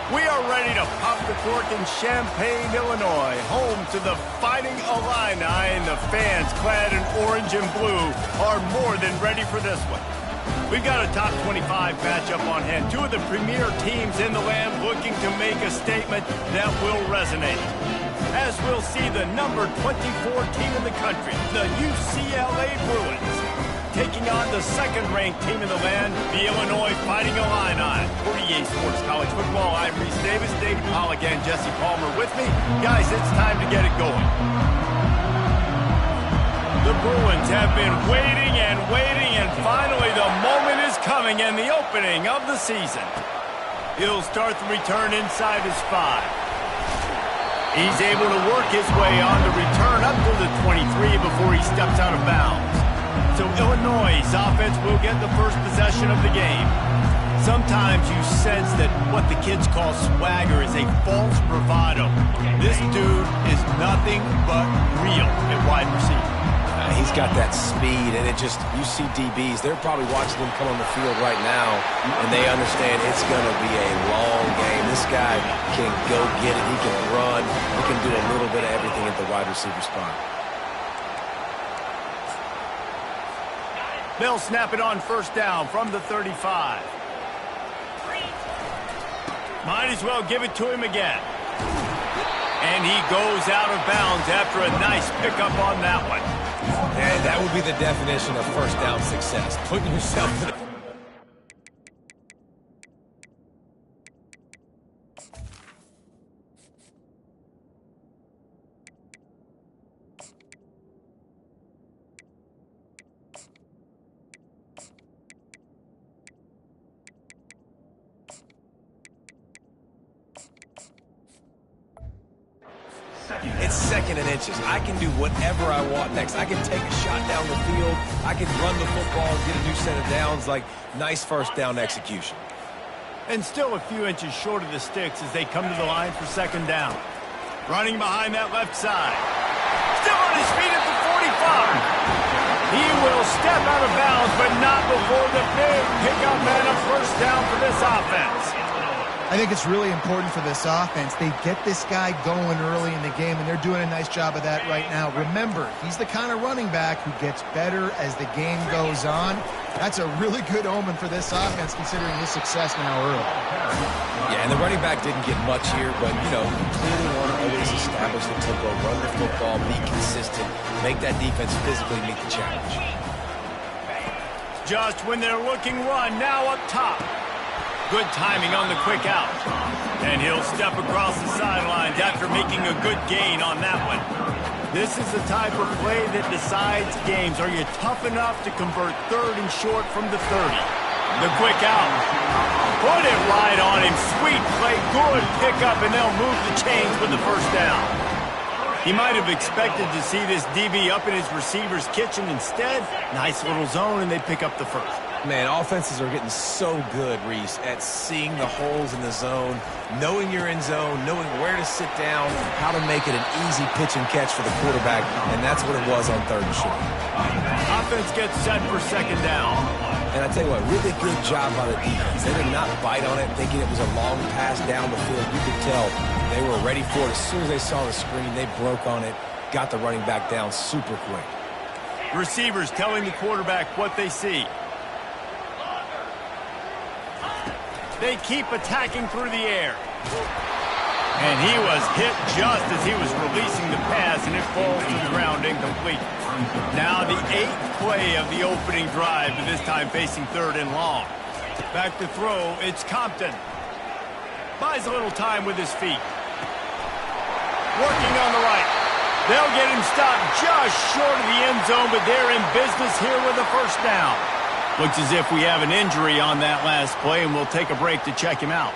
We are ready to pop the cork in Champaign, Illinois, home to the Fighting Illini, and the fans clad in orange and blue are more than ready for this one. We've got a top 25 matchup on hand. Two of the premier teams in the land looking to make a statement that will resonate. As we'll see the number 24 team in the country, the UCLA Bruins, taking on the second-ranked team in the land, the Illinois Fighting Illini. For EA Sports College Football, I'm Reese Davis, Dave Pollock, and Jesse Palmer with me. Guys, it's time to get it going. The Bruins have been waiting, and finally the moment is coming and the opening of the season. He'll start the return inside his 5. He's able to work his way on the return up to the 23 before he steps out of bounds. So Illinois' offense will get the first possession of the game. Sometimes you sense that what the kids call swagger is a false bravado. This dude is nothing but real at wide receiver. He's got that speed, and you see DBs, they're probably watching him come on the field right now, and they understand it's going to be a long game. This guy can go get it. He can run. He can do a little bit of everything at the wide receiver spot. They'll snap it on first down from the 35. Might as well give it to him again. And he goes out of bounds after a nice pickup on that one. And that would be the definition of first down success. Putting yourself in the... It's second and inches. I can do whatever I want next. I can take a shot down the field. I can run the football and get a new set of downs. Like, nice first down execution. And still a few inches short of the sticks as they come to the line for second down. Running behind that left side. Still on his feet at the 45. He will step out of bounds, but not before the big pickup and a first down for this offense. I think it's really important for this offense. They get this guy going early in the game, and they're doing a nice job of that right now. Remember, he's the kind of running back who gets better as the game goes on. That's a really good omen for this offense, considering his success now early. Yeah, and the running back didn't get much here, but, you know, you clearly want to always establish the tempo, run the football, be consistent, make that defense physically meet the challenge. Just when they're looking run, now up top. Good timing on the quick out. And he'll step across the sidelines after making a good gain on that one. This is the type of play that decides games. Are you tough enough to convert third and short from the 30? The quick out. Put it right on him. Sweet play. Good pickup, and they'll move the chains with the first down. He might have expected to see this DB up in his receiver's kitchen. Instead, nice little zone, and they pick up the first. Man, offenses are getting so good, Reese, at seeing the holes in the zone, knowing you're in zone, knowing where to sit down, how to make it an easy pitch and catch for the quarterback, and that's what it was on third and short. Offense gets set for second down. And I tell you what, really good job by the defense. They did not bite on it thinking it was a long pass down the field. You could tell they were ready for it. As soon as they saw the screen, they broke on it, got the running back down super quick. Receivers telling the quarterback what they see. They keep attacking through the air. And he was hit just as he was releasing the pass, and it falls to the ground incomplete. Now the 8th play of the opening drive, but this time facing third and long. Back to throw, it's Compton. Buys a little time with his feet. Working on the right. They'll get him stopped just short of the end zone, but they're in business here with a first down. Looks as if we have an injury on that last play, and we'll take a break to check him out.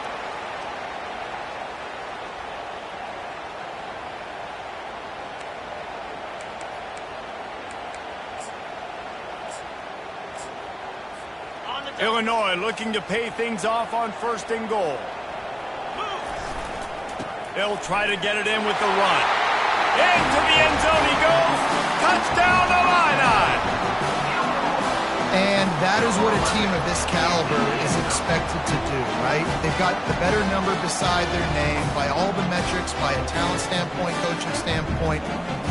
Illinois looking to pay things off on first and goal. They'll try to get it in with the run. Into the end zone he goes. Touchdown, Illini! And that is what it team of this caliber is expected to do, right? They've got the better number beside their name by all the metrics, by a talent standpoint, coaching standpoint.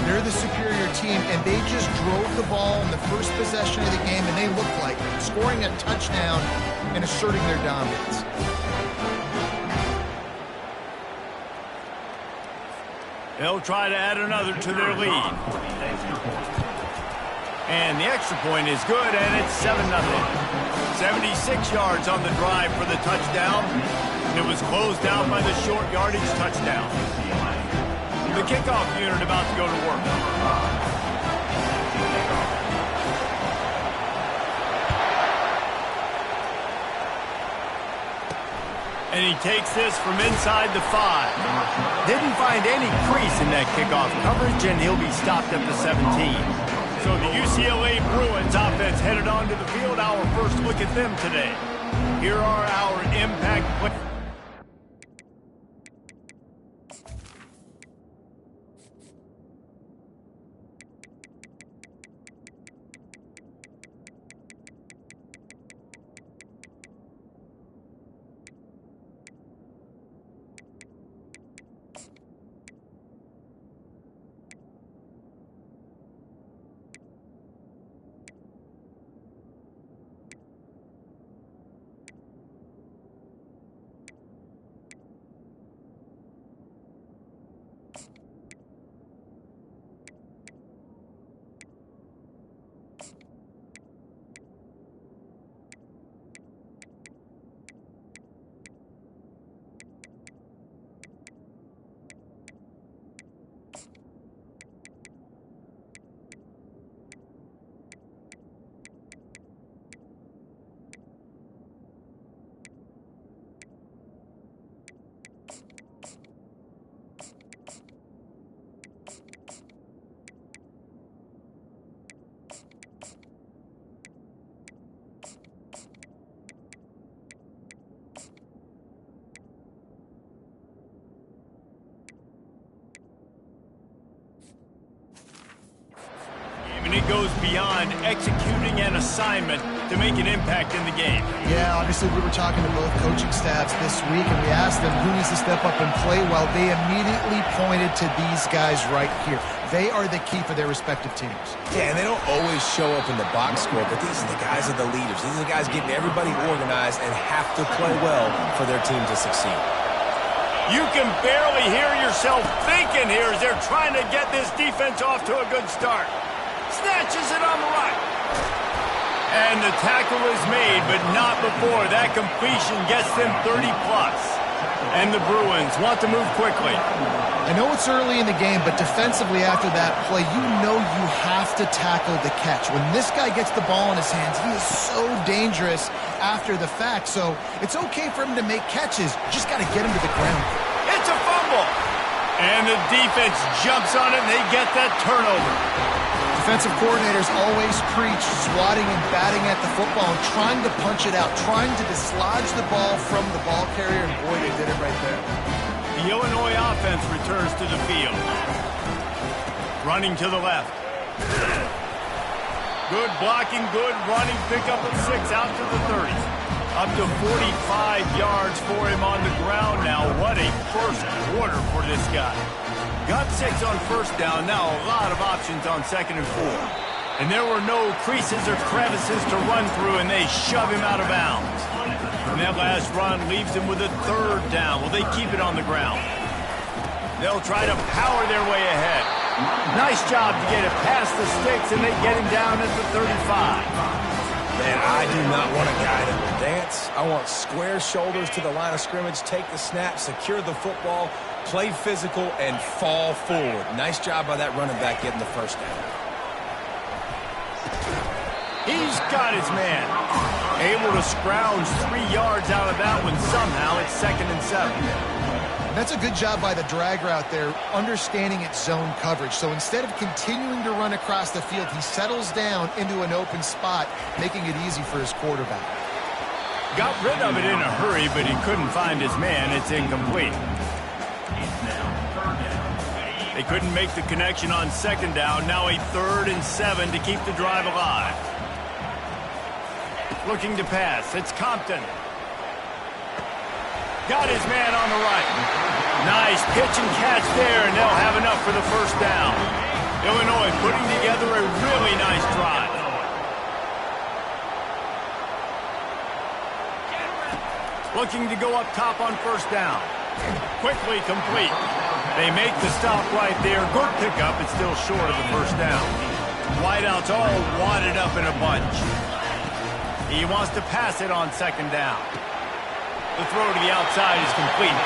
They're the superior team, and they just drove the ball in the first possession of the game, and they looked like scoring a touchdown and asserting their dominance. They'll try to add another to their lead. And the extra point is good, and it's 7-0. 76 yards on the drive for the touchdown. It was closed out by the short yardage touchdown. The kickoff unit about to go to work. And he takes this from inside the 5. Didn't find any crease in that kickoff coverage, and he'll be stopped at the 17. So the UCLA Bruins offense headed onto the field. Our first look at them today. Here are our impact players. And it goes beyond executing an assignment to make an impact in the game. Yeah, obviously we were talking to both coaching staffs this week, and we asked them who needs to step up and play well. They immediately pointed to these guys right here. They are the key for their respective teams. Yeah, and they don't always show up in the box score, but these are the guys are the leaders. These are the guys getting everybody organized and have to play well for their team to succeed. You can barely hear yourself thinking here as they're trying to get this defense off to a good start. Snatches it on the right. And the tackle is made, but not before that completion gets them 30-plus. And the Bruins want to move quickly. I know it's early in the game, but defensively after that play, you know you have to tackle the catch. When this guy gets the ball in his hands, he is so dangerous after the fact. So it's okay for him to make catches. You just got to get him to the ground. It's a fumble. And the defense jumps on it, and they get that turnover. Defensive coordinators always preach swatting and batting at the football and trying to punch it out, trying to dislodge the ball from the ball carrier, and boy, they did it right there. The Illinois offense returns to the field. Running to the left. Good blocking, good running, pickup of 6 out to the 30. Up to 45 yards for him on the ground now. What a first quarter for this guy. Got 6 on first down, now a lot of options on 2nd and 4. And there were no creases or crevices to run through, and they shove him out of bounds. And that last run leaves him with a 3rd down. Will they keep it on the ground? They'll try to power their way ahead. Nice job to get it past the sticks, and they get him down at the 35. Man, I do not want a guy that will dance. I want square shoulders to the line of scrimmage, take the snap, secure the football, play physical, and fall forward. Nice job by that running back getting the first down. He's got his man. Able to scrounge 3 yards out of that one somehow. It's 2nd and 7. That's a good job by the drag route there, understanding its zone coverage. So instead of continuing to run across the field, he settles down into an open spot, making it easy for his quarterback. Got rid of it in a hurry, but he couldn't find his man. It's incomplete. They couldn't make the connection on 2nd down. Now a 3rd and 7 to keep the drive alive. Looking to pass. It's Compton. Got his man on the right. Nice pitch and catch there, and they'll have enough for the first down. Illinois putting together a really nice drive. Looking to go up top on first down. Quickly complete. They make the stop right there. Good pickup. It's still short of the first down. Wideouts all wadded up in a bunch. He wants to pass it on second down. The throw to the outside is complete.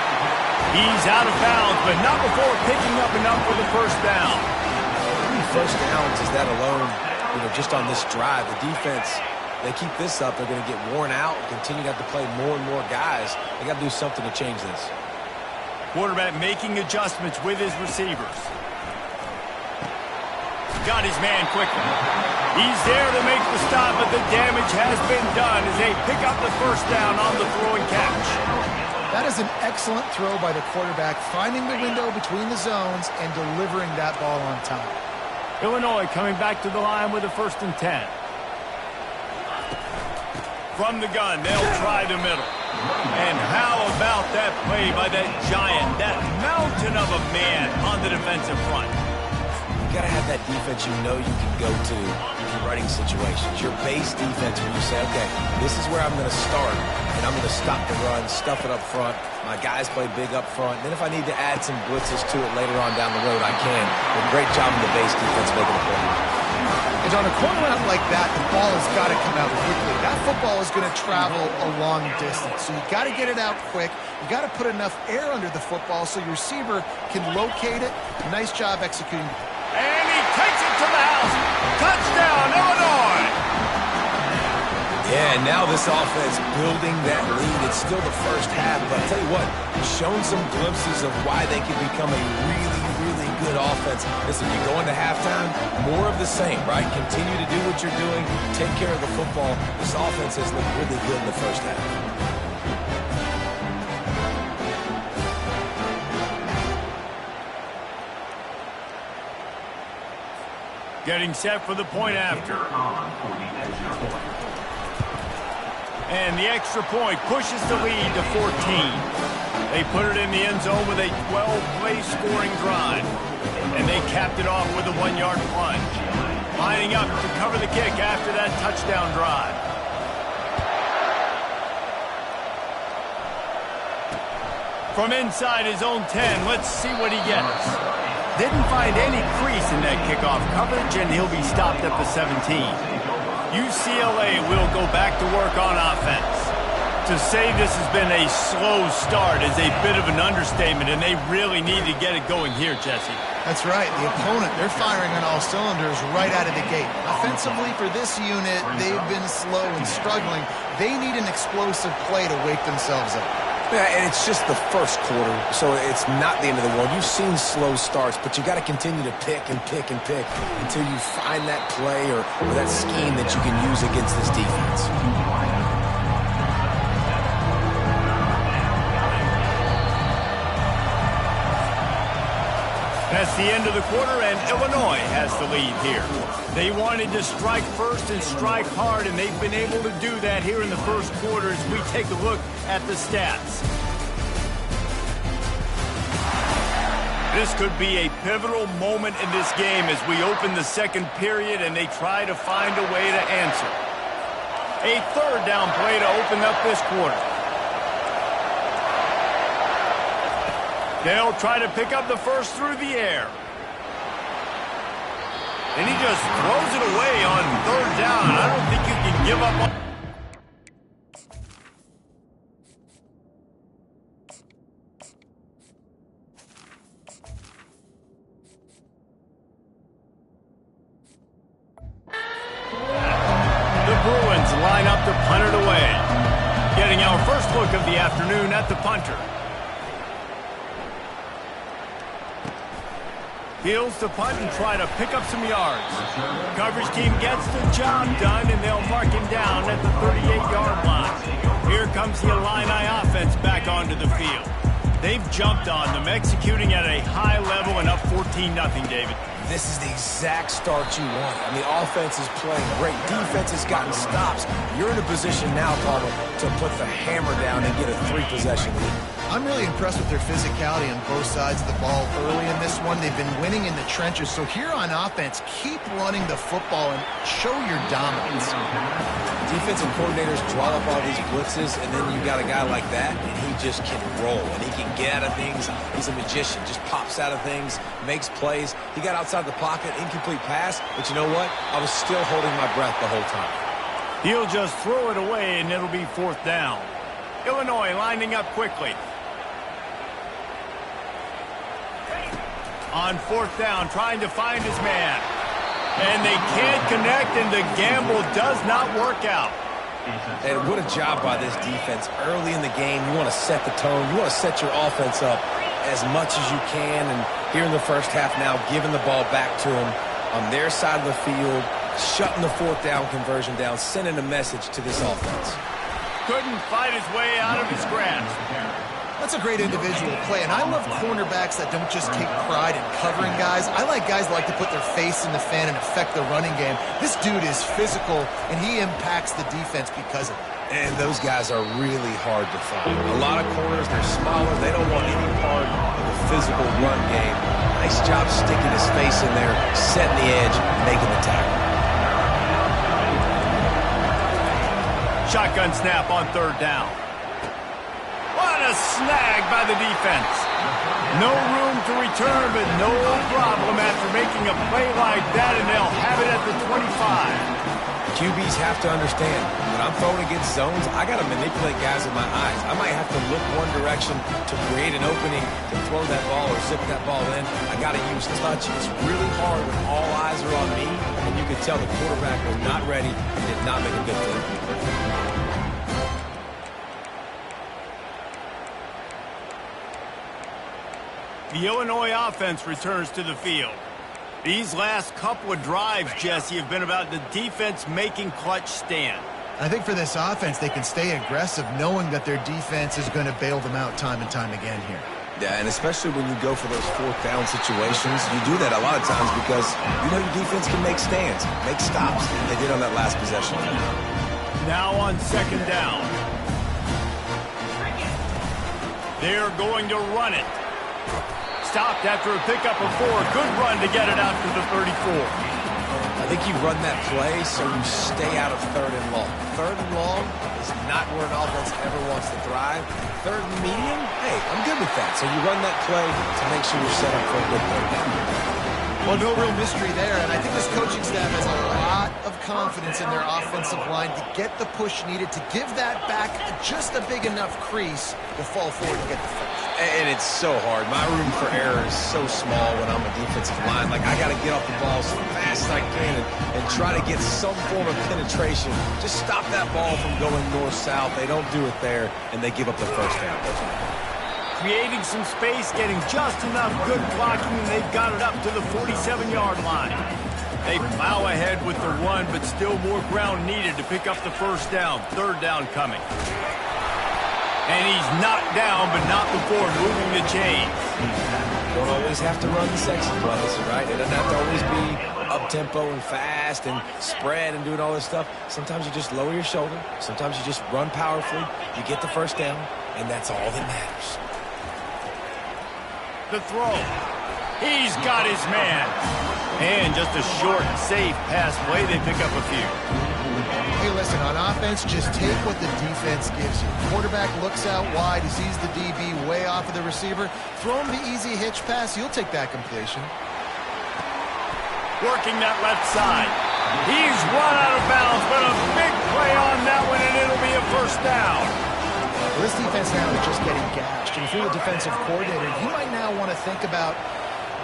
He's out of bounds, but not before picking up enough for the first down. How many first downs is that alone, just on this drive? The defense, they keep this up, they're going to get worn out, continue to have to play more and more guys. They got to do something to change this. Quarterback making adjustments with his receivers. Got his man quickly. He's there to make the stop, but the damage has been done as they pick up the first down on the throw and catch. That is an excellent throw by the quarterback, finding the window between the zones and delivering that ball on time. Illinois coming back to the line with a 1st and 10. From the gun, they'll try the middle. And how about that play by that giant, that mountain of a man on the defensive front? You got to have that defense you can go to in running situations. Your base defense when you say, okay, this is where I'm going to start, and I'm going to stop the run, stuff it up front. My guys play big up front. Then if I need to add some blitzes to it later on down the road, I can. But great job in the base defense making a play. And on a corner route like that, the ball has got to come out quickly. That football is going to travel a long distance, so you got to get it out quick. You got to put enough air under the football so your receiver can locate it. Nice job executing. And he takes it to the house. Touchdown, Illinois! Yeah, now this offense building that lead. It's still the first half, but I'll tell you what, shown some glimpses of why they can become a really, really good offense. Listen, you go into halftime, more of the same, right? Continue to do what you're doing, take care of the football. This offense has looked really good in the first half. Getting set for the point after. And the extra point pushes the lead to 14. They put it in the end zone with a 12-play scoring drive. And they capped it off with a 1-yard plunge. Lining up to cover the kick after that touchdown drive. From inside his own 10, let's see what he gets. Didn't find any crease in that kickoff coverage, and he'll be stopped at the 17. UCLA will go back to work on offense. To say this has been a slow start is a bit of an understatement, and they really need to get it going here, Jesse. That's right. The opponent, they're firing on all cylinders right out of the gate. Offensively, for this unit, they've been slow and struggling. They need an explosive play to wake themselves up. Yeah, and it's just the first quarter, so it's not the end of the world. You've seen slow starts, but you got to continue to pick and pick and pick until you find that play or that scheme that you can use against this defense. That's the end of the quarter, and Illinois has the lead here. They wanted to strike first and strike hard, and they've been able to do that here in the first quarter as we take a look at the stats. This could be a pivotal moment in this game as we open the second period and they try to find a way to answer. A third down play to open up this quarter. They'll try to pick up the first through the air. And he just throws it away on third down. I don't think you can give up on... The Bruins line up to punt it away. Getting our first look of the afternoon at the punter. Fields to punt and try to pick up some yards. Coverage team gets the job done, and they'll mark him down at the 38-yard line. Here comes the Illini offense back onto the field. They've jumped on them, executing at a high level and up 14-0, David. This is the exact start you want. I mean, offense is playing great. Defense has gotten stops. You're in a position now, Cardinal, to put the hammer down and get a 3-possession lead. I'm really impressed with their physicality on both sides of the ball early in this one. They've been winning in the trenches. So here on offense, keep running the football and show your dominance. Defensive coordinators draw up all these blitzes, and then you got a guy like that, and he just can roll, and he can get out of things. He's a magician, just pops out of things, makes plays. He got outside the pocket, incomplete pass, but you know what? I was still holding my breath the whole time. He'll just throw it away, and it'll be 4th down. Illinois lining up quickly. On 4th down, trying to find his man. And they can't connect, and the gamble does not work out. And what a job by this defense. Early in the game, you want to set the tone. You want to set your offense up as much as you can. And here in the first half now, giving the ball back to them on their side of the field, shutting the 4th down conversion down, sending a message to this offense. Couldn't fight his way out of his grasp. That's a great individual play, and I love cornerbacks that don't just take pride in covering guys. I like guys that like to put their face in the fan and affect the running game. This dude is physical, and he impacts the defense because of it. And those guys are really hard to find. A lot of corners, they're smaller. They don't want any part of the physical run game. Nice job sticking his face in there, setting the edge, making the tackle. Shotgun snap on 3rd down. What a snag by the defense. No room to return, but no problem after making a play like that, and they'll have it at the 25. QBs have to understand, when I'm throwing against zones, I got to manipulate guys with my eyes. I might have to look one direction to create an opening to throw that ball or zip that ball in. I got to use touch. It's really hard when all eyes are on me, and you can tell the quarterback was not ready and did not make a good throw. The Illinois offense returns to the field. These last couple of drives, Jesse, have been about the defense making clutch stand. I think for this offense, they can stay aggressive knowing that their defense is going to bail them out time and time again here. Yeah, and especially when you go for those 4th down situations, you do that a lot of times because you know your defense can make stands, make stops. They did on that last possession. Now on 2nd down. They're going to run it. Stopped after a pickup of 4. Good run to get it out to the 34. I think you run that play so you stay out of 3rd and long. 3rd and long is not where an offense ever wants to thrive. 3rd and medium, hey, I'm good with that. So you run that play to make sure you're set up for a good 3rd down. Well, no real mystery there, and I think this coaching staff has a lot of confidence in their offensive line to get the push needed to give that back just a big enough crease to fall forward and get the first. And it's so hard. My room for error is so small when I'm a defensive line. Like, I got to get off the ball as fast as I can and try to get some form of penetration. Just stop that ball from going north-south. They don't do it there, and they give up the 1st down. Creating some space, getting just enough good blocking, and they've got it up to the 47-yard line. They plow ahead with the run, but still more ground needed to pick up the 1st down. 3rd down coming. And he's knocked down, but not before moving the chains. Don't always have to run the sexy plays, right? It doesn't have to always be up-tempo and fast and spread and doing all this stuff. Sometimes you just lower your shoulder. Sometimes you just run powerfully. You get the 1st down, and that's all that matters. The throw. He's got his man. And just a short, safe pass play. They pick up a few. Hey, listen, on offense, just take what the defense gives you. Quarterback looks out wide. He sees the DB way off of the receiver. Throw him the easy hitch pass. You'll take that completion. Working that left side. He's run out of bounds, but a big play on that one, and it'll be a 1st down. Well, this defense now is just getting gashed. And if you're the defensive coordinator, you might now want to think about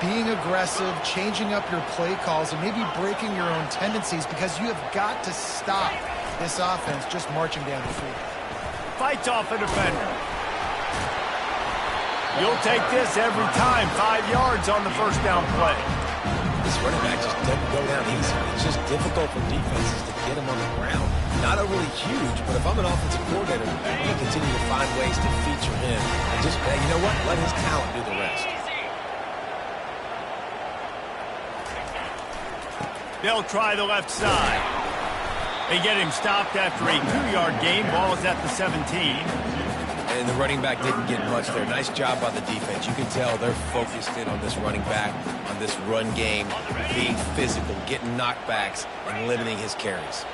being aggressive, changing up your play calls, and maybe breaking your own tendencies because you have got to stop this offense just marching down the field. Fights off a defender. You'll take this every time. 5 yards on the 1st down play. This running back just doesn't go down easy. It's just difficult for defenses to get him on the ground. Not overly huge, but if I'm an offensive coordinator, I'm going to continue to find ways to feature him. And just, you know what? Let his talent do the rest. They'll try the left side. They get him stopped after a 2-yard gain. Ball is at the 17. And the running back didn't get much there. Nice job by the defense. You can tell they're focused in on this running back, on this run game, being physical, getting knockbacks, and limiting his carries.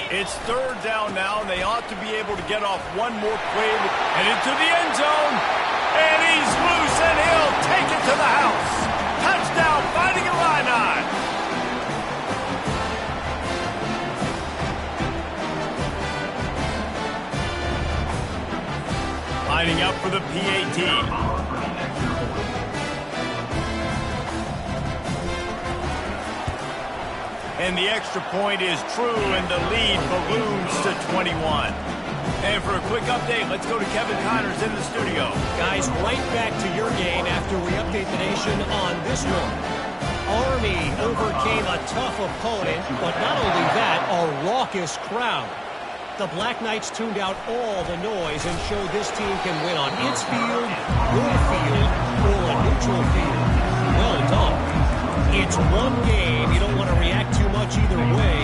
It's 3rd down now, and they ought to be able to get off one more play and into the end zone. And he's loose, and he'll take it to the house. Touchdown, Fighting Illini. Lining up for the PAT. And the extra point is true, and the lead balloons to 21. And for a quick update, let's go to Kevin Connors in the studio. Guys, right back to your game after we update the nation on this one. Army overcame a tough opponent, but not only that, a raucous crowd. The Black Knights tuned out all the noise and showed this team can win on its field, your field, or a neutral field. Well done. It's one game. You don't want to react too much either way.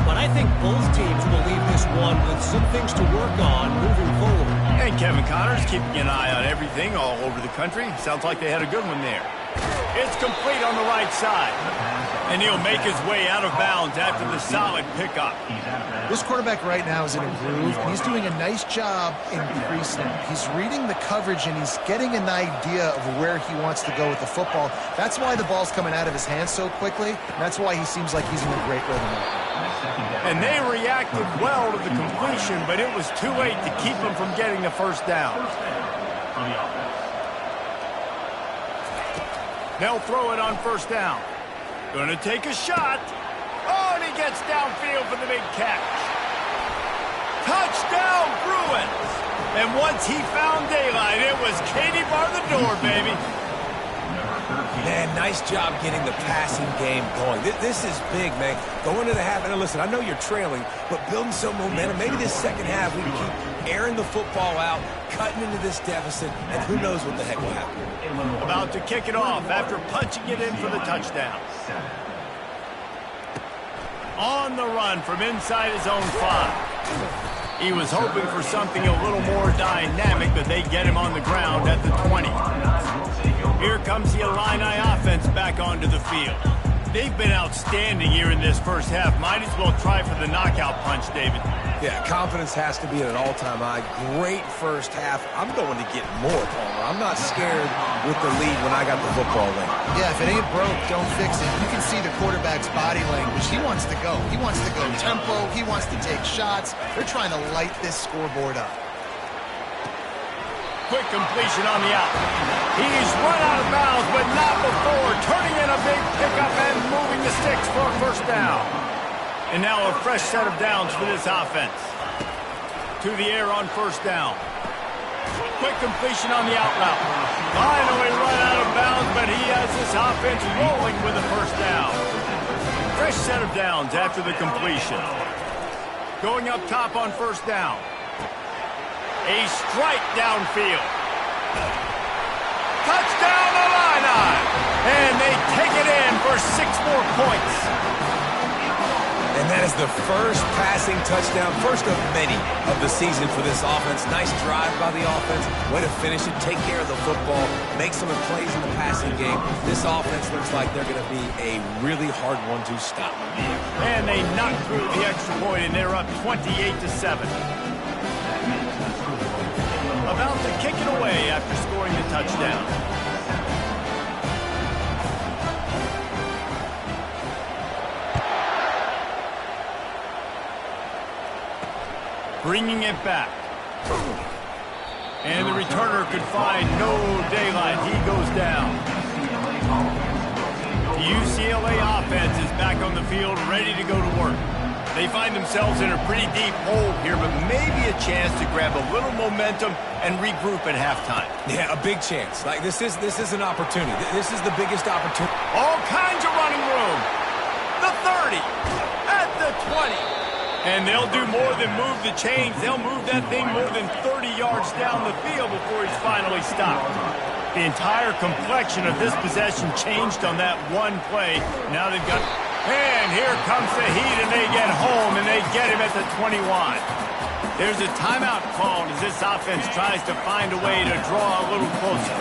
But I think both teams will leave this one with some things to work on moving forward. And Kevin Connors keeping an eye on everything all over the country. Sounds like they had a good one there. It's complete on the right side. And he'll make his way out of bounds after the solid pickup. This quarterback right now is in a groove, and he's doing a nice job increasing. He's reading the coverage, and he's getting an idea of where he wants to go with the football. That's why the ball's coming out of his hands so quickly, and that's why he seems like he's in a great rhythm right now. And they reacted well to the completion, but it was too late to keep him from getting the first down. They'll throw it on 1st down. Gonna take a shot. Oh, and he gets downfield for the big catch. Touchdown, Bruins! And once he found daylight, it was Katie bar the door, baby. Man, nice job getting the passing game going. This is big, man. Go into the half, and listen, I know you're trailing, but building some momentum. Maybe this second half we can keep airing the football out, cutting into this deficit, and who knows what the heck will happen. About to kick it off after punching it in for the touchdown. On the run from inside his own 5. He was hoping for something a little more dynamic, but they get him on the ground at the 20. Here comes the Illini offense back onto the field. They've been outstanding here in this first half. Might as well try for the knockout punch, David. Yeah, confidence has to be at an all-time high. Great first half. I'm going to get more, Palmer. I'm not scared with the lead when I got the football in. Yeah, if it ain't broke, don't fix it. You can see the quarterback's body language. He wants to go. He wants to go tempo. He wants to take shots. They're trying to light this scoreboard up. Quick completion on the out. He's run out of bounds, but not before turning in a big pickup and moving the sticks for a 1st down. And now a fresh set of downs for this offense. To the air on 1st down. Quick completion on the out route. Finally run out of bounds, but he has this offense rolling with a 1st down. Fresh set of downs after the completion. Going up top on 1st down. A strike downfield. Touchdown, Illini! And they take it in for 6 more points. And that is the first passing touchdown, first of many of the season for this offense. Nice drive by the offense. Way to finish it, take care of the football, make some plays in the passing game. This offense looks like they're going to be a really hard one to stop. And they knocked through the extra point, and they're up 28-7. About to kick it away after scoring the touchdown. Bringing it back. And the returner could find no daylight. He goes down. The UCLA offense is back on the field, ready to go to work. They find themselves in a pretty deep hole here, but maybe a chance to grab a little momentum and regroup at halftime. Yeah, a big chance. Like this is an opportunity. This is the biggest opportunity. All kinds of running room. The 30, at the 20. And they'll do more than move the chains. They'll move that thing more than 30 yards down the field before he's finally stopped. The entire complexion of this possession changed on that one play. Now they've got... And here comes the heat, and they get home, and they get him at the 21. There's a timeout called as this offense tries to find a way to draw a little closer.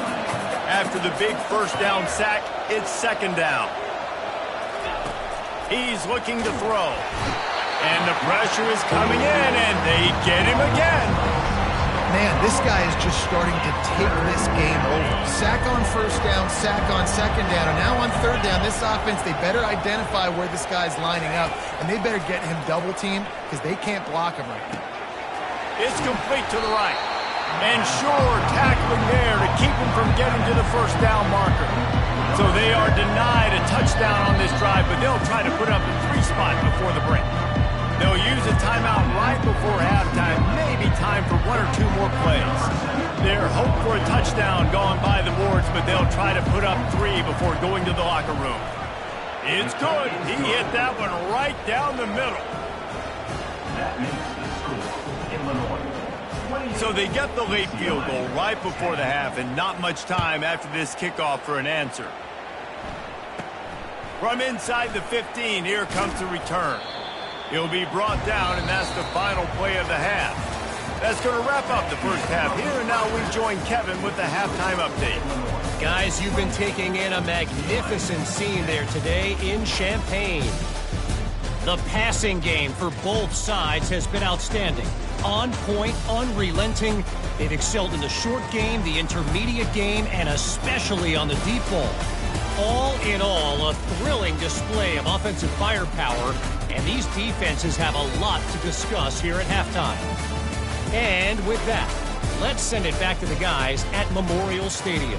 After the big first down sack, it's second down. He's looking to throw. And the pressure is coming in, and they get him again. Man, this guy is just starting to take this game over. Sack on first down, sack on second down, and now on third down, this offense, they better identify where this guy's lining up, and they better get him double-teamed because they can't block him right now. It's complete to the right. And Shore tackling there to keep him from getting to the first down marker. So they are denied a touchdown on this drive, but they'll try to put up a 3 spot before the break. They'll use a timeout right before halftime, maybe time for 1 or 2 more plays. They're hope for a touchdown going by the boards, but they'll try to put up 3 before going to the locker room. It's good. He hit that one right down the middle. So they get the late field goal right before the half, and not much time after this kickoff for an answer. From inside the 15, here comes the return. He'll be brought down, and that's the final play of the half. That's going to wrap up the first half here, and now we join Kevin with the halftime update. Guys, you've been taking in a magnificent scene there today in Champaign. The passing game for both sides has been outstanding. On point, unrelenting. They've excelled in the short game, the intermediate game, and especially on the deep ball. All in all, a thrilling display of offensive firepower, and these defenses have a lot to discuss here at halftime. And with that, let's send it back to the guys at Memorial Stadium.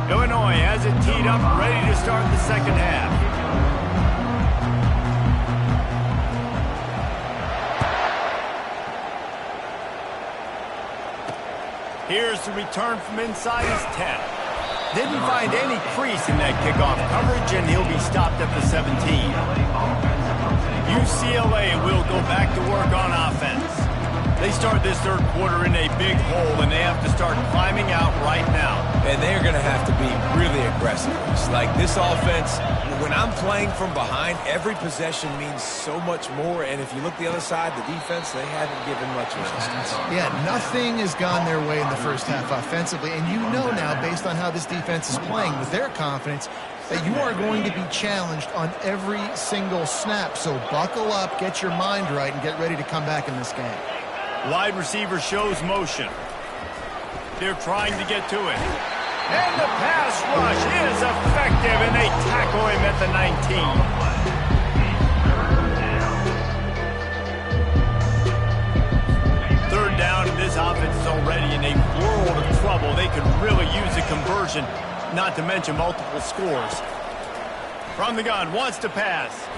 Illinois has it teed up, ready to start the second half. Here's the return from inside his 10. Didn't find any crease in that kickoff coverage, and he'll be stopped at the 17. UCLA will go back to work on offense. They start this third quarter in a big hole, and they have to start climbing out right now. And they're going to have to be really aggressive. It's like this offense, when I'm playing from behind, every possession means so much more. And if you look the other side, the defense, they haven't given much resistance. Yeah, nothing has gone their way in the first half offensively. And you know now, based on how this defense is playing, with their confidence, that you are going to be challenged on every single snap. So buckle up, get your mind right, and get ready to come back in this game. Wide receiver shows motion. They're trying to get to it. And the pass rush is effective, and they tackle him at the 19. Third down, and this offense is already in a world of trouble. They could really use a conversion, not to mention multiple scores. From the gun, wants to pass.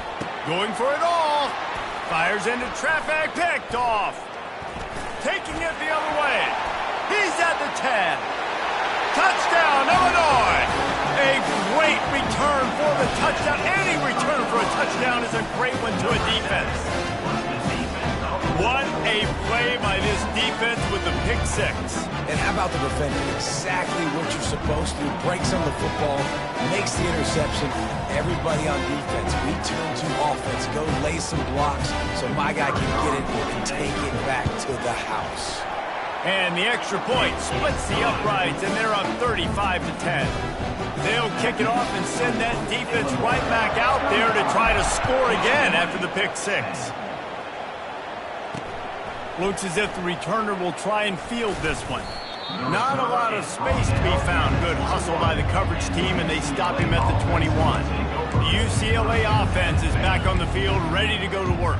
Going for it all. Fires into traffic, picked off. Taking it the other way. He's at the 10. Touchdown, Illinois! A great return for the touchdown. Any return for a touchdown is a great one to a defense. What a play by this defense with the pick 6. And how about the defender? Exactly what you're supposed to. Breaks on the football, makes the interception. Everybody on defense, we turn to offense. Go lay some blocks so my guy can get it and take it back to the house. And the extra point splits the uprights, and they're up 35-10. They'll kick it off and send that defense right back out there to try to score again after the pick 6. Looks as if the returner will try and field this one. Not a lot of space to be found. Good hustle by the coverage team, and they stop him at the 21. The UCLA offense is back on the field, ready to go to work.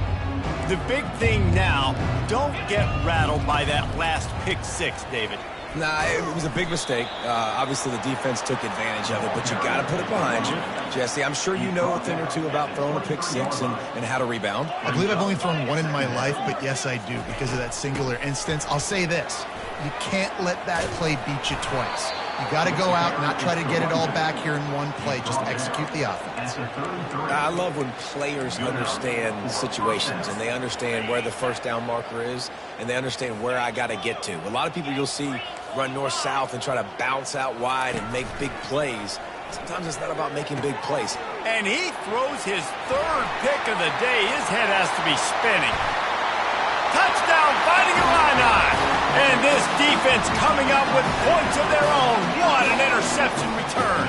The big thing now, don't get rattled by that last pick 6, David. Nah, it was a big mistake. Obviously, the defense took advantage of it, but you got to put it behind you. Jesse, I'm sure you know a thing or two about throwing a pick 6 and how to rebound. I believe I've only thrown one in my life, but yes, I do, because of that singular instance. I'll say this. You can't let that play beat you twice. You got to go out and not try to get it all back here in one play. Just execute the offense. I love when players understand situations and they understand where the first down marker is and they understand where I got to get to. A lot of people you'll see run north-south and try to bounce out wide and make big plays. Sometimes it's not about making big plays. And he throws his third pick of the day. His head has to be spinning. Touchdown, Fighting Illini! And this defense coming up with points of their own. What an interception return.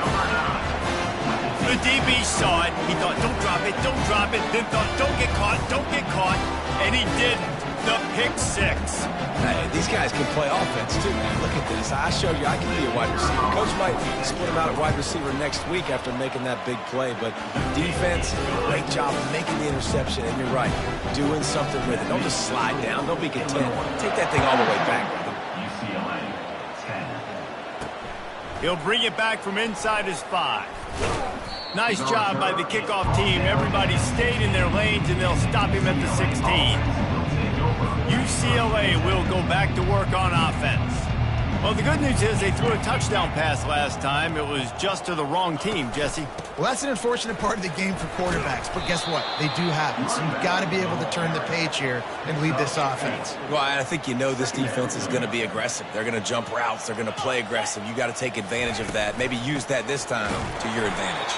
The DB saw it. He thought, don't drop it, don't drop it. Then thought, don't get caught, don't get caught. And he didn't. The pick six. Hey, these guys can play offense, too, man. Look at this. I showed you I can be a wide receiver. Coach might split him out at wide receiver next week after making that big play. But defense, great job of making the interception. And you're right, doing something with it. Don't just slide down. Don't be content. Take that thing all the way back. UCLA 10. He'll bring it back from inside his 5. Nice job by the kickoff team. Everybody stayed in their lanes, and they'll stop him at the 16. UCLA will go back to work on offense. Well, the good news is they threw a touchdown pass last time. It was just to the wrong team, Jesse. Well, that's an unfortunate part of the game for quarterbacks, but guess what? They do happen, so you've got to be able to turn the page here and lead this offense. Well, I think you know this defense is going to be aggressive. They're going to jump routes. They're going to play aggressive. You got to take advantage of that. Maybe use that this time to your advantage.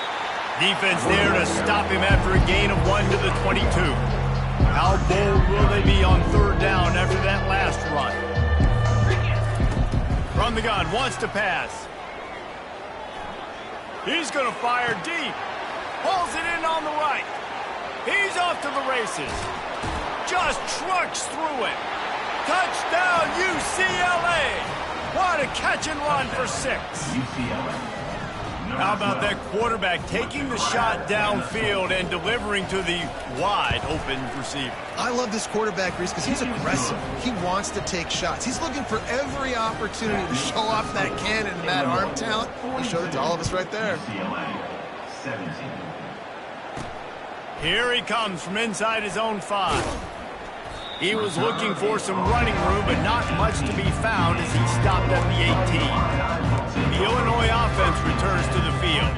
Defense there to stop him after a gain of 1 to the 22. How bold will they be on third down after that last run? From the gun, wants to pass. He's going to fire deep. Pulls it in on the right. He's off to the races. Just trucks through it. Touchdown, UCLA. What a catch and run for 6. UCLA. How about that quarterback taking the shot downfield and delivering to the wide-open receiver? I love this quarterback, Reese, because he's aggressive. He wants to take shots. He's looking for every opportunity to show off that cannon and that arm talent. He showed it to all of us right there. UCLA 17. Here he comes from inside his own 5. He was looking for some running room, but not much to be found as he stopped at the 18. The Illinois offense returns to the field.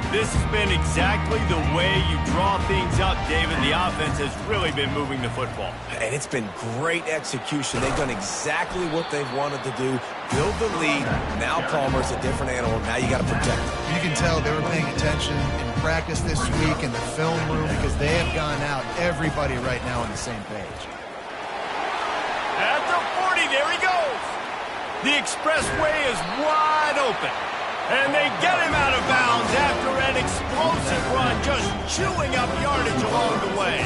This has been exactly the way you draw things up, David. The offense has really been moving the football. And it's been great execution. They've done exactly what they've wanted to do. Build the lead. Now Palmer's a different animal. Now you got to protect him. You can tell they were paying attention in practice this week in the film room because they have gone out, everybody right now on the same page. At the 40, there he goes. The expressway is wide open. And they get him out of bounds after an explosive run, just chewing up yardage along the way.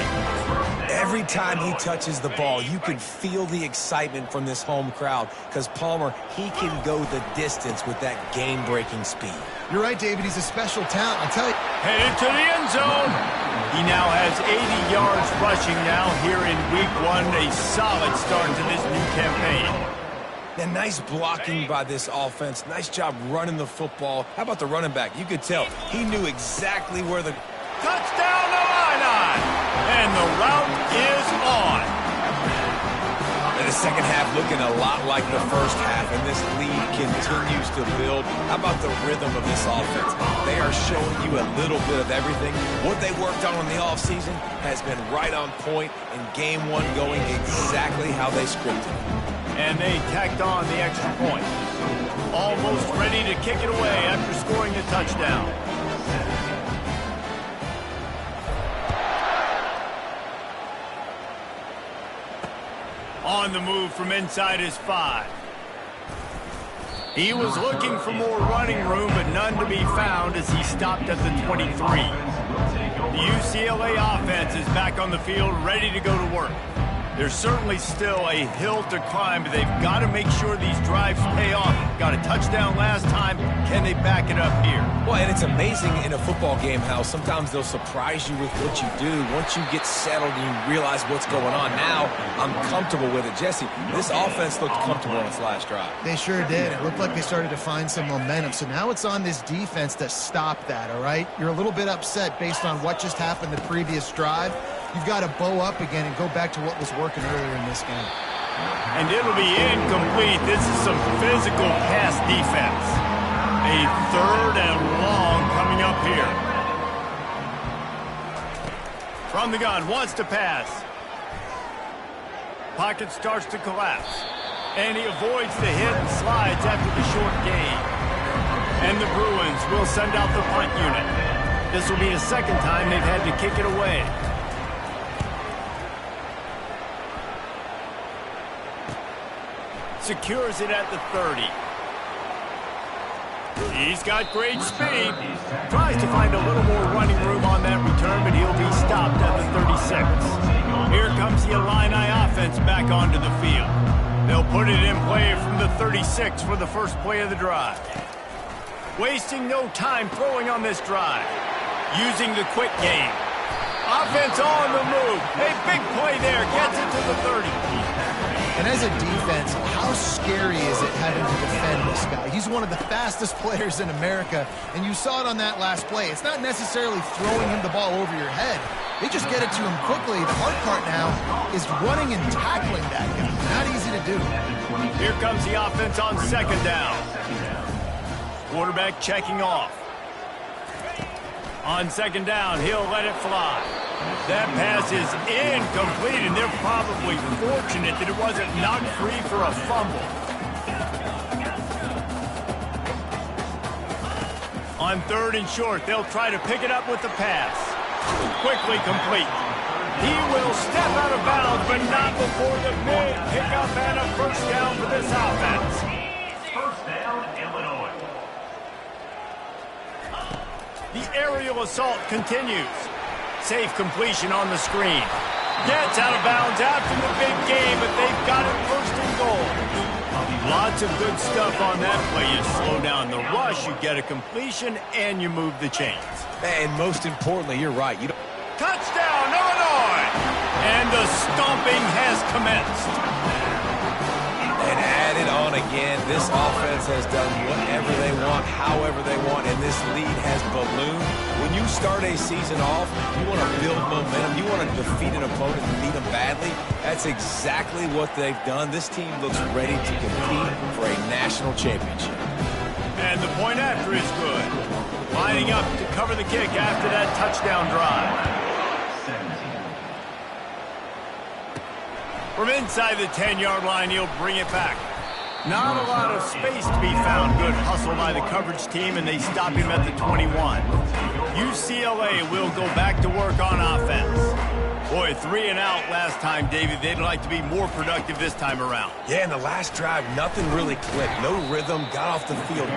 Every time he touches the ball, you can feel the excitement from this home crowd because Palmer, he can go the distance with that game-breaking speed. You're right, David. He's a special talent. I'll tell you. Headed to the end zone. He now has 80 yards rushing now here in week 1. A solid start to this new campaign. And nice blocking by this offense. Nice job running the football. How about the running back? You could tell he knew exactly where the... Touchdown, Illini! And the route is on. And the second half looking a lot like the first half, and this lead continues to build. How about the rhythm of this offense? They are showing you a little bit of everything. What they worked on in the offseason has been right on point, and game 1 going exactly how they scripted. And they tacked on the extra point. Almost ready to kick it away after scoring the touchdown. On the move from inside his 5. He was looking for more running room, but none to be found as he stopped at the 23. The UCLA offense is back on the field, ready to go to work. There's certainly still a hill to climb, but they've got to make sure these drives pay off. Got a touchdown last time. Can they back it up here? Well, and it's amazing in a football game how sometimes they'll surprise you with what you do. Once you get settled and you realize what's going on, now I'm comfortable with it. Jesse, this offense looked comfortable on its last drive. They sure did. It looked like they started to find some momentum. So now it's on this defense to stop that, all right? You're a little bit upset based on what just happened the previous drive. You've got to bow up again and go back to what was working earlier in this game. And it'll be incomplete. This is some physical pass defense. A 3rd and long coming up here. From the gun, wants to pass. Pocket starts to collapse. And he avoids the hit and slides after the short gain. And the Bruins will send out the punt unit. This will be the second time they've had to kick it away. Secures it at the 30. He's got great speed. Tries to find a little more running room on that return, but he'll be stopped at the 36. Here comes the Illini offense back onto the field. They'll put it in play from the 36 for the first play of the drive. Wasting no time throwing on this drive. Using the quick game. Offense on the move. A big play there. Gets it to the 30. And as a defense, how scary is it having to defend this guy? He's one of the fastest players in America, and you saw it on that last play. It's not necessarily throwing him the ball over your head. They just get it to him quickly. The hard part now is running and tackling that guy. Not easy to do. Here comes the offense on second down. Quarterback checking off. On second down, he'll let it fly. That pass is incomplete, and they're probably fortunate that it wasn't knocked free for a fumble. On third and short, they'll try to pick it up with the pass. Quickly complete. He will step out of bounds, but not before the big pickup and a first down for this offense. First down, Illinois. The aerial assault continues. Safe completion on the screen. Gets out of bounds after the big game, but they've got it first and goal. Lots of good stuff on that play. You slow down the rush, you get a completion, and you move the chains. And most importantly, you're right. Touchdown, Illinois! And the stomping has commenced. And added on again, this offense has done whatever they want, however they want, and this lead has ballooned. When you start a season off, you want to build momentum. You want to defeat an opponent and beat them badly. That's exactly what they've done. This team looks ready to compete for a national championship. And the point after is good. Lining up to cover the kick after that touchdown drive. From inside the 10-yard line, he'll bring it back. Not a lot of space to be found. Good hustle by the coverage team, and they stop him at the 21. UCLA will go back to work on offense. Boy, 3 and out last time, David. They'd like to be more productive this time around. Yeah, in the last drive, nothing really clicked. No rhythm. Got off the field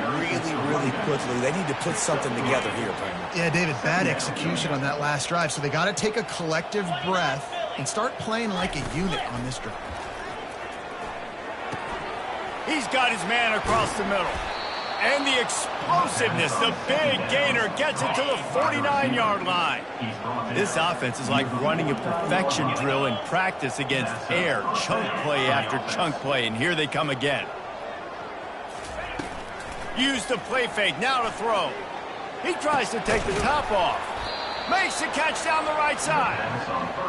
really quickly. They need to put something together here, Brandon. Yeah, David, bad execution on that last drive, so they got to take a collective breath and start playing like a unit on this drive. He's got his man across the middle. And the explosiveness, the big gainer gets it to the 49-yard line. This offense is like running a perfection drill in practice against air, chunk play after chunk play, and here they come again. Use the play fake, now to throw. He tries to take the top off. Makes the catch down the right side.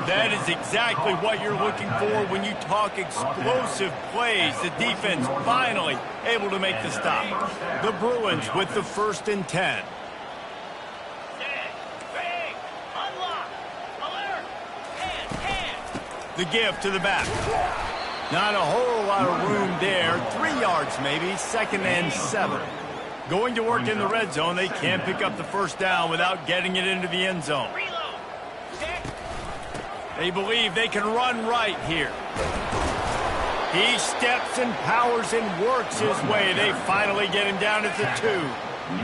That is exactly what you're looking for when you talk explosive plays. The defense finally able to make the stop. The Bruins with the 1st and 10. The give to the back. Not a whole lot of room there. 3 yards maybe, 2nd and 7. Going to work in the red zone. They can't pick up the first down without getting it into the end zone. They believe they can run right here. He steps and powers and works his way. They finally get him down at the 2.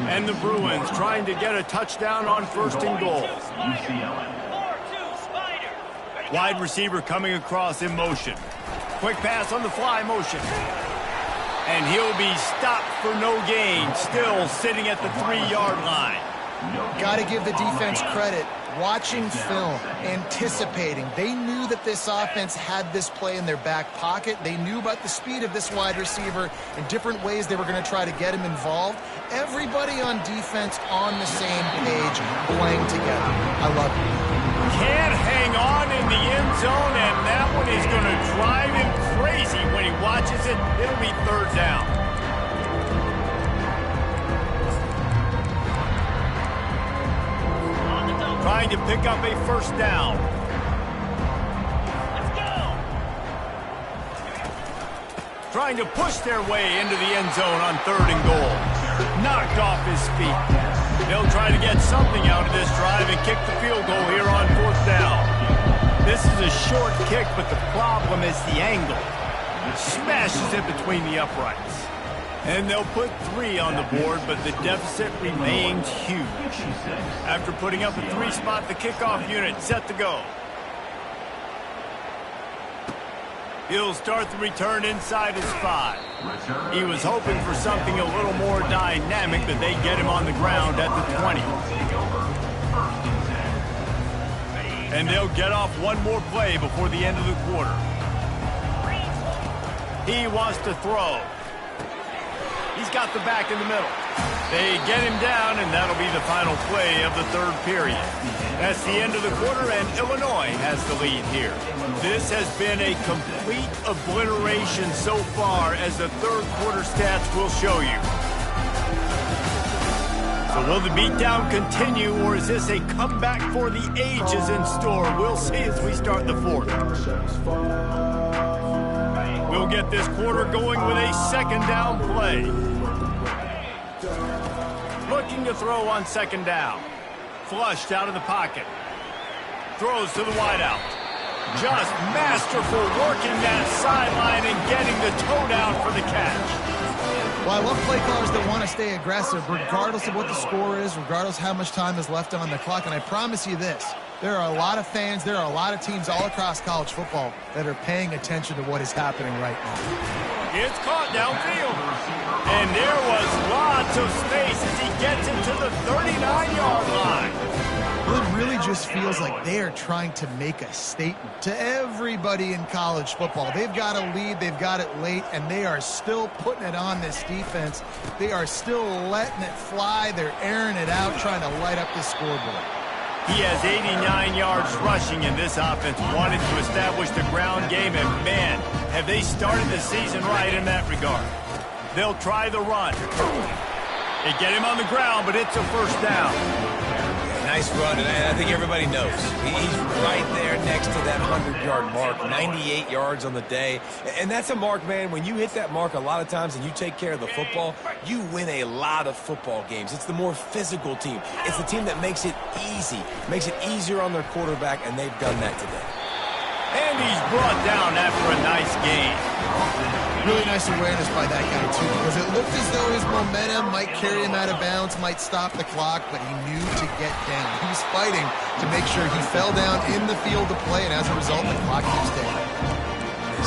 And the Bruins trying to get a touchdown on 1st and goal. Wide receiver coming across in motion. Quick pass on the fly motion. And he'll be stopped for no gain, still sitting at the 3-yard line. Got to give the defense credit. Watching film, anticipating. They knew that this offense had this play in their back pocket. They knew about the speed of this wide receiver and different ways they were going to try to get him involved. Everybody on defense on the same page, playing together. I love it. Can't hang on in the end zone, and that one is going to drive him crazy when he watches it. It'll be 3rd down. Trying to pick up a first down. trying to push their way into the end zone on 3rd and goal. Knocked off his feet. They'll try to get something out of this drive and kick the field goal here on 4th down. This is a short kick, but the problem is the angle. It smashes it between the uprights. And they'll put 3 on the board, but the deficit remains huge. After putting up a 3-spot, the kickoff unit set to go. He'll start the return inside his 5. He was hoping for something a little more dynamic, but they get him on the ground at the 20. And they'll get off one more play before the end of the quarter. He wants to throw. He's got the back in the middle. They get him down, and that'll be the final play of the 3rd period. That's the end of the quarter, and Illinois has the lead here. This has been a complete obliteration so far, as the 3rd quarter stats will show you. So will the beatdown continue, or is this a comeback for the ages in store? We'll see as we start the 4th. We'll get this quarter going with a 2nd down play. Looking to throw on 2nd down. Flushed out of the pocket. Throws to the wideout. Just masterful working that sideline and getting the toe down for the catch. Well, I love play callers that want to stay aggressive regardless of what the score is, regardless how much time is left on the clock. And I promise you this, there are a lot of fans, there are a lot of teams all across college football that are paying attention to what is happening right now. It's caught downfield. And there was lots of space as he gets it to the 39-yard line. Well, it really just feels like they are trying to make a statement to everybody in college football. They've got a lead, they've got it late, and they are still putting it on this defense. They are still letting it fly. They're airing it out, trying to light up this scoreboard. He has 89 yards rushing, and this offense wanted to establish the ground game, and man, have they started the season right in that regard. They'll try the run. They get him on the ground, but it's a 1st down. Nice run, and I think everybody knows. He's right there next to that 100-yard mark, 98 yards on the day. And that's a mark, man, when you hit that mark a lot of times and you take care of the football, you win a lot of football games. It's the more physical team. It's the team that makes it easy, makes it easier on their quarterback, and they've done that today. And he's brought down after a nice gain. Really nice awareness by that guy, too, because it looked as though his momentum might carry him out of bounds, might stop the clock, but he knew to get down. He was fighting to make sure he fell down in the field to play, and as a result, the clock keeps ticking.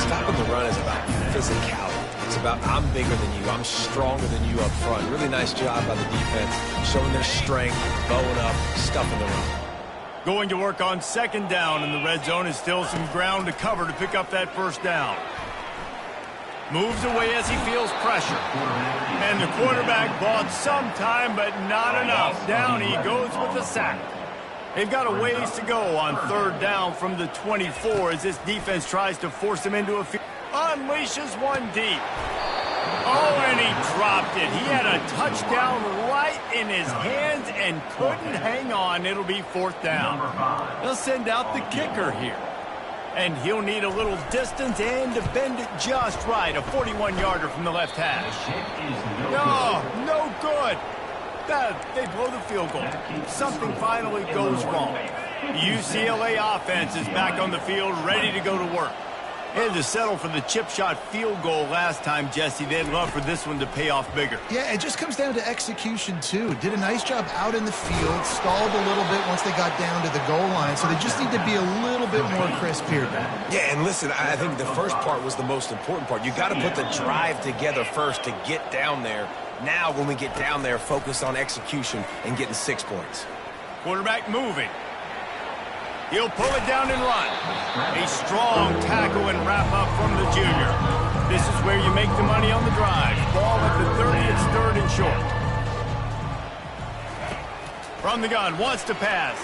Stopping the run is about physicality. It's about I'm bigger than you, I'm stronger than you up front. Really nice job by the defense, showing their strength, bowing up, stuffing the run. Going to work on 2nd down in the red zone is still some ground to cover to pick up that 1st down. Moves away as he feels pressure. And the quarterback bought some time, but not enough. Down he goes with the sack. They've got a ways to go on 3rd down from the 24 as this defense tries to force him into a field. Unleashes one deep. Oh, and he dropped it. He had a touchdown right in his hands and couldn't hang on. It'll be 4th down. They'll send out the kicker here. And he'll need a little distance and to bend it just right. A 41-yarder from the left hash. No good. They blow the field goal. Something finally goes wrong. The UCLA offense is back on the field, ready to go to work. They had to settle for the chip shot field goal last time, Jesse. They'd love for this one to pay off bigger. Yeah, it just comes down to execution, too. Did a nice job out in the field, stalled a little bit once they got down to the goal line, so they just need to be a little bit more crisp here. Yeah, and listen, I think the first part was the most important part. You got to put the drive together first to get down there. Now, when we get down there, focus on execution and getting 6 points. Quarterback moving. He'll pull it down and run. A strong tackle and wrap up from the junior. This is where you make the money on the drive. Ball at the 30, it's 3rd and short. From the gun, wants to pass.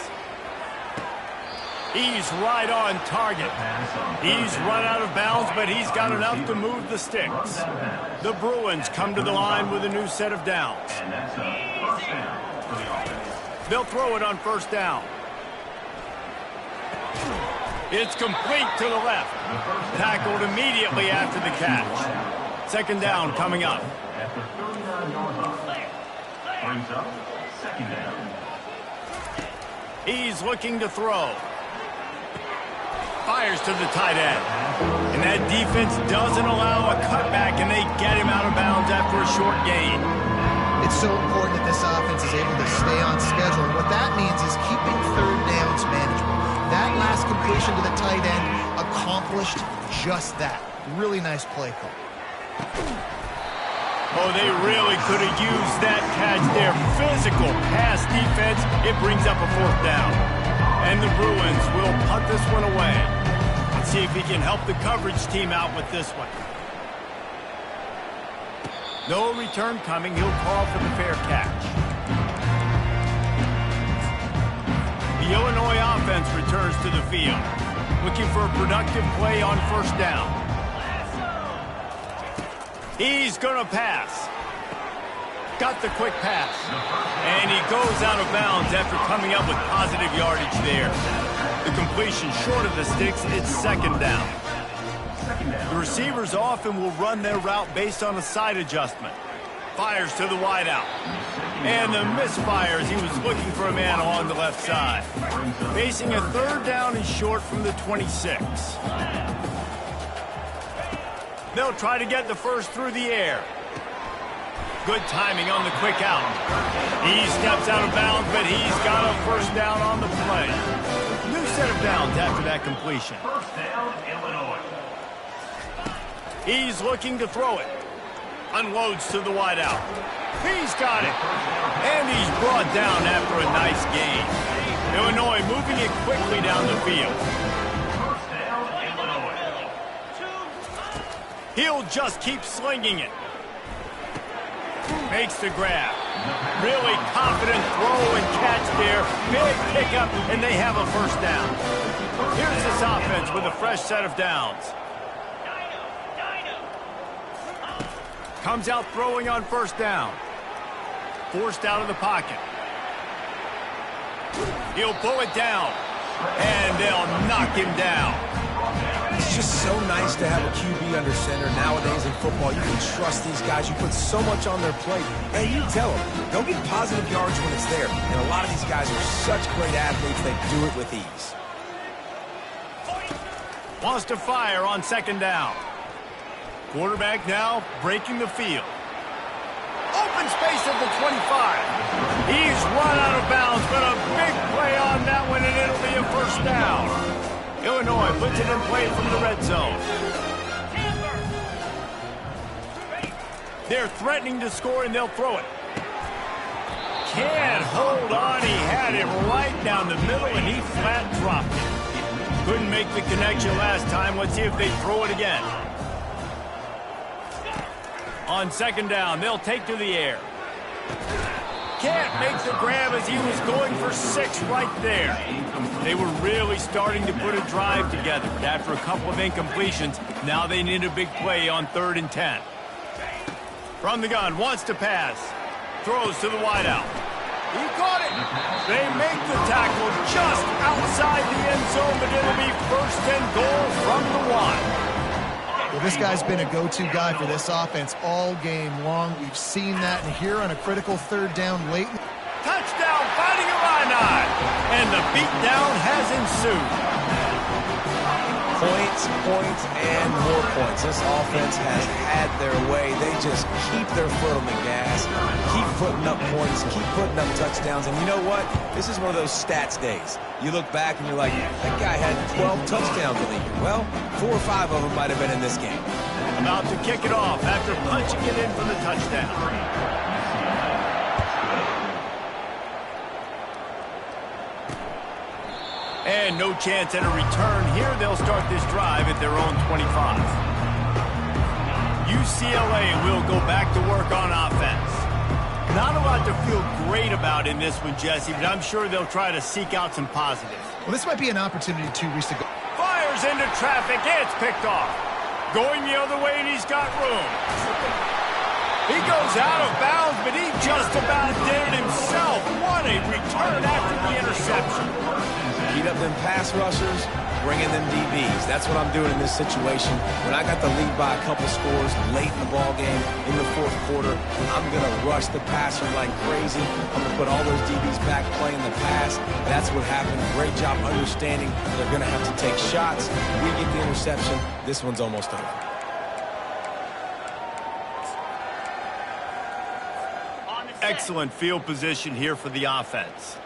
He's right on target. He's run out of bounds, but he's got enough to move the sticks. The Bruins come to the line with a new set of downs. They'll throw it on 1st down. It's complete to the left. Tackled immediately after the catch. Second down coming up. At the 39-yard line. Brings up second down. He's looking to throw. Fires to the tight end. And that defense doesn't allow a cutback, and they get him out of bounds after a short gain. It's so important that this offense is able to stay on schedule. And what that means is keeping third downs manageable. That last completion to the tight end accomplished just that. Really nice play call. Oh, they really could have used that catch there. Physical pass defense. It brings up a fourth down. And the Bruins will punt this one away. Let's see if he can help the coverage team out with this one. No return coming. He'll call for the fair catch. The Illinois offense returns to the field, looking for a productive play on first down. He's going to pass. Got the quick pass. And he goes out of bounds after coming up with positive yardage there. The completion short of the sticks. It's second down. The receivers often will run their route based on a side adjustment. Fires to the wideout. And the misfires. He was looking for a man along the left side. Facing a third down and short from the 26. They'll try to get the first through the air. Good timing on the quick out. He steps out of bounds, but he's got a first down on the play. New set of downs after that completion. First down, Illinois. He's looking to throw it. Unloads to the wideout. He's got it. And he's brought down after a nice gain. Illinois moving it quickly down the field. First down, Illinois. He'll just keep slinging it. Makes the grab. Really confident throw and catch there. Big pickup, and they have a first down. Here's this offense with a fresh set of downs. Comes out throwing on first down. Forced out of the pocket. He'll pull it down. And they'll knock him down. It's just so nice to have a QB under center. Nowadays in football, you can trust these guys. You put so much on their plate. And you tell them, go get positive yards when it's there. And a lot of these guys are such great athletes, they do it with ease. Wants to fire on second down. Quarterback now breaking the field. Open space at the 25. He's run out of bounds, but a big play on that one, and it'll be a first down. Illinois puts it in play from the red zone. They're threatening to score, and they'll throw it. Can't hold on. He had him right down the middle, and he flat dropped it. Couldn't make the connection last time. Let's see if they throw it again. On second down, they'll take to the air. Can't make the grab as he was going for 6 right there. They were really starting to put a drive together. But after a couple of incompletions, now they need a big play on 3rd and 10. From the gun, wants to pass. Throws to the wideout. He caught it. They make the tackle just outside the end zone, but it'll be 1st and goal from the 1. Well, this guy's been a go-to guy for this offense all game long. We've seen that, and here on a critical 3rd down late. Touchdown, Fighting Illini! And the beatdown has ensued. Points, points, and more points. This offense has had their way. They just keep their foot on the gas, keep putting up points, keep putting up touchdowns. And you know what? This is one of those stats days. You look back and you're like, that guy had 12 touchdowns in the year. Well, 4 or 5 of them might have been in this game. About to kick it off after punching it in for the touchdown. And no chance at a return here. They'll start this drive at their own 25. UCLA will go back to work on offense. Not a lot to feel great about in this one, Jesse, but I'm sure they'll try to seek out some positives. Well, this might be an opportunity to reach the goal. Fires into traffic. It's picked off. Going the other way, and he's got room. He goes out of bounds, but he just about did it himself. What a return after the interception. Beat up them pass rushers, bring in them DBs. That's what I'm doing in this situation. When I got the lead by a couple scores late in the ball game, in the fourth quarter, I'm going to rush the passer like crazy. I'm going to put all those DBs back playing the pass. That's what happened. Great job understanding they're going to have to take shots. We get the interception. This one's almost over. Excellent field position here for the offense.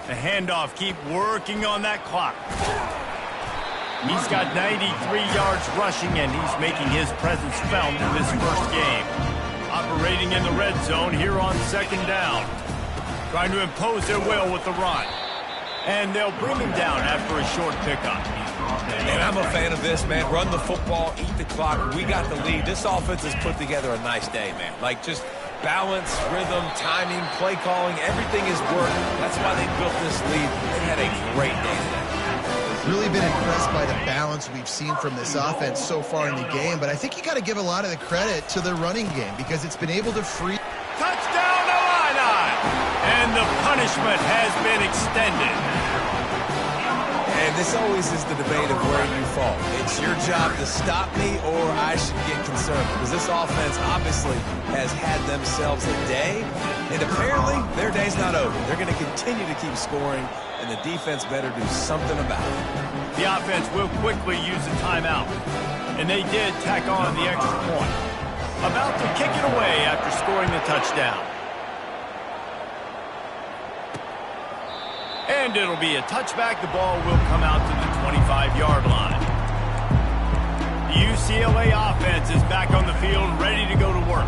The handoff, keep working on that clock. He's got 93 yards rushing, and he's making his presence felt in this first game. Operating in the red zone here on second down. Trying to impose their will with the run. And they'll bring him down after a short pickup. And I'm a fan of this, man. Run the football, eat the clock. We got the lead. This offense has put together a nice day, man. Like, just balance, rhythm, timing, play calling, everything is working. That's why they built this lead. They had a great day today. Really been impressed by the balance we've seen from this offense so far in the game, but I think you got to give a lot of the credit to the running game because it's been able to free. Touchdown, Illini! And the punishment has been extended. And this always is the debate of where you fall. It's your job to stop me or I should get concerned because this offense obviously has had themselves a day, and apparently their day's not over. They're going to continue to keep scoring, and the defense better do something about it. The offense will quickly use a timeout, and they did tack on the extra point. About to kick it away after scoring the touchdown. And it'll be a touchback. The ball will come out to the 25-yard line. The UCLA offense is back on the field, ready to go to work.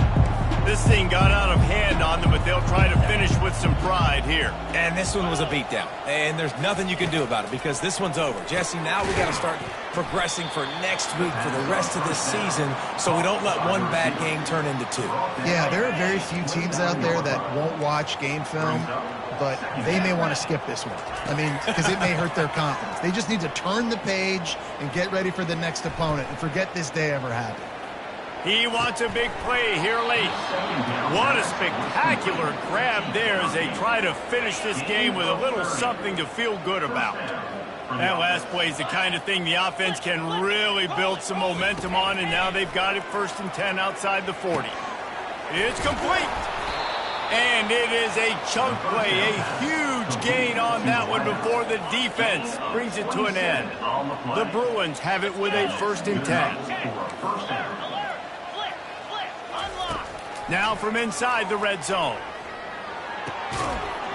This thing got out of hand on them, but they'll try to finish with some pride here. And this one was a beatdown. And there's nothing you can do about it because this one's over. Jesse, now we got to start progressing for next week for the rest of this season so we don't let one bad game turn into two. Yeah, there are very few teams out there that won't watch game film, but they may want to skip this one. I mean, because it may hurt their confidence. They just need to turn the page and get ready for the next opponent and forget this day ever happened. He wants a big play here late. What a spectacular grab there as they try to finish this game with a little something to feel good about. That last play is the kind of thing the offense can really build some momentum on, and now they've got it 1st and 10 outside the 40. It's complete. And it is a chunk play, a huge gain on that one before the defense brings it to an end. The Bruins have it with a 1st and 10. Now from inside the red zone.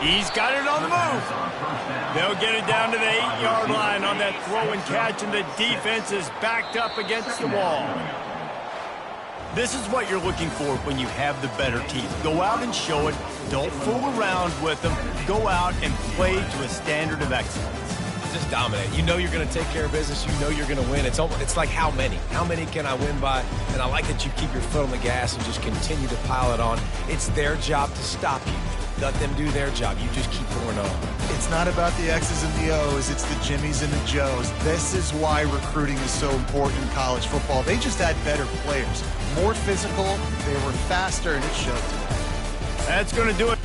He's got it on the move. They'll get it down to the 8-yard line on that throw and catch, and the defense is backed up against the wall. This is what you're looking for when you have the better team. Go out and show it. Don't fool around with them. Go out and play to a standard of excellence. Just dominate. You know you're going to take care of business. You know you're going to win. It's like how many? How many can I win by? And I like that you keep your foot on the gas and just continue to pile it on. It's their job to stop you. Let them do their job. You just keep going on. It's not about the X's and the O's. It's the Jimmies and the Joes. This is why recruiting is so important in college football. They just had better players. More physical. They were faster, and it showed today. That's going to do it.